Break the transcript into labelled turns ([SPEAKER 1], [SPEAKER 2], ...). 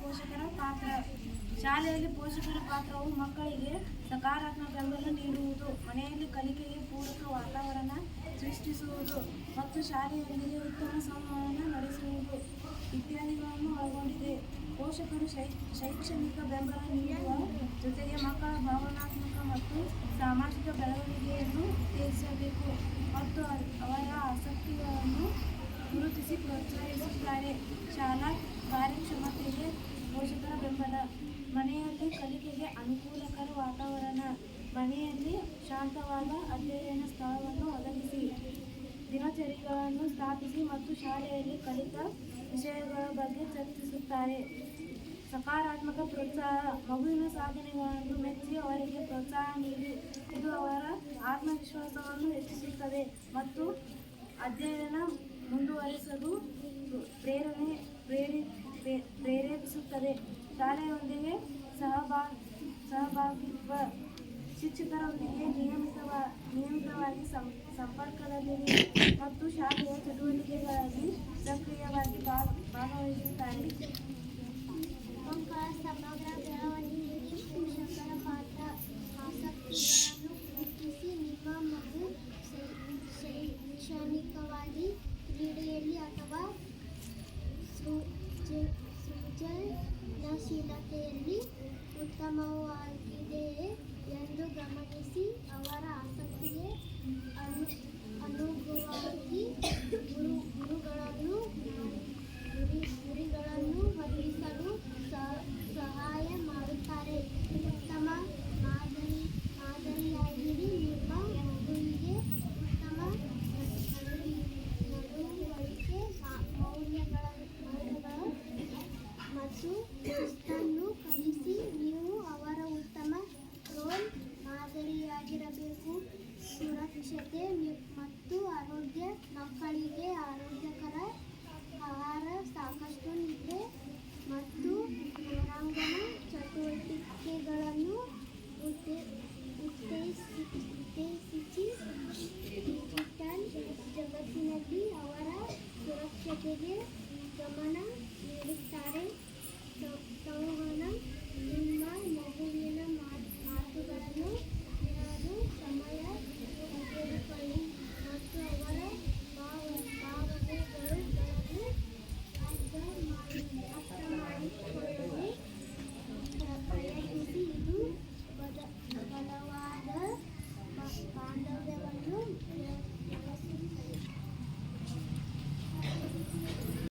[SPEAKER 1] ಪೋಷಕರ ಪಾತ್ರ. ಶಾಲೆಯಲ್ಲಿ ಪೋಷಕರ ಪಾತ್ರವು ಮಕ್ಕಳಿಗೆ ಸಕಾರಾತ್ಮಕ ಬೆಂಬಲ ನೀಡುವುದು, ಮನೆಯಲ್ಲಿ ಕಲಿಕೆಗೆ ಪೂರಕ ವಾತಾವರಣ ಸೃಷ್ಟಿಸುವುದು ಮತ್ತು ಶಾಲೆಯೊಂದಿಗೆ ಉತ್ತಮ ಸಂವಹನ ನಡೆಸುವುದು ಇತ್ಯಾದಿಗಳನ್ನು ಒಳಗೊಂಡಿದೆ. ಪೋಷಕರು ಶೈಕ್ಷಣಿಕ ಬೆಂಬಲ ನೀಡುವ ಜೊತೆಗೆ ಮಕ್ಕಳ ಭಾವನಾತ್ಮಕ ಮತ್ತು ಸಾಮಾಜಿಕ ಬೆಳವಣಿಗೆಯನ್ನು ಉತ್ತೇಜಿಸಬೇಕು ಮತ್ತು ಅವರ ಆಸಕ್ತಿಗಳನ್ನು ಗುರುತಿಸಿ ಪ್ರೋತ್ಸಾಹಿಸುತ್ತಾರೆ. ಶಾಲಾ ಕಾರ್ಯಕ್ಷಮತೆಗೆ ಪೋಷಕರ ಬೆಂಬಲ. ಮನೆಯಲ್ಲಿ ಕಲಿಕೆಗೆ ಅನುಕೂಲಕರ ವಾತಾವರಣ. ಮನೆಯಲ್ಲಿ ಶಾಂತವಾದ ಅಧ್ಯಯನ ಸ್ಥಳವನ್ನು ಒದಗಿಸಿ, ದಿನಚರಿಗಳನ್ನು ಸ್ಥಾಪಿಸಿ ಮತ್ತು ಶಾಲೆಯಲ್ಲಿ ಕಲಿತ ವಿಷಯಗಳ ಬಗ್ಗೆ ಚರ್ಚಿಸುತ್ತಾರೆ. ಸಕಾರಾತ್ಮಕ ಪ್ರೋತ್ಸಾಹ. ಮಗುವಿನ ಸಾಧನೆಗಳನ್ನು ಮೆಚ್ಚಿ ಅವರಿಗೆ ಪ್ರೋತ್ಸಾಹ ನೀಡಿ. ಇದು ಅವರ ಆತ್ಮವಿಶ್ವಾಸವನ್ನು ಹೆಚ್ಚಿಸುತ್ತದೆ ಮತ್ತು ಅಧ್ಯಯನ ಮುಂದುವರಿಸಲು ಪ್ರೇರೇಪಿಸುತ್ತದೆ. ಶಾಲೆಯೊಂದಿಗೆ ಸಹಭಾಗಿತ್ವ. ಶಿಕ್ಷಕರೊಂದಿಗೆ ನಿಯಮಿತವಾಗಿ ಸಂಪರ್ಕದಲ್ಲಿರಿ ಮತ್ತು ಶಾಲೆಯ ಚಟುವಟಿಕೆಗಳಲ್ಲಿ ಸಕ್ರಿಯವಾಗಿ ಭಾಗವಹಿಸುತ್ತಾರೆ.
[SPEAKER 2] ಮಕ್ಕಳ ಸಮಗ್ರ ಬೆಳವಣಿಗೆಗೆ ಪೋಷಕರ ಪಾತ್ರ. ಆಸಕ್ತಿಗಳನ್ನು ಗುರುತಿಸಿ, ನಿಮ್ಮ ಮಗು ಶೈಕ್ಷಣಿಕವಾಗಿ, ಕ್ರೀಡೆಯಲ್ಲಿ ಅಥವಾ ಸೃಜನಶೀಲತೆಯಲ್ಲಿ ಉತ್ತಮವಾಗಿದೆಯೇ ಎಂದು ಗಮನಿಸಿ ಅವರ ಆಸಕ್ತಿಗೆ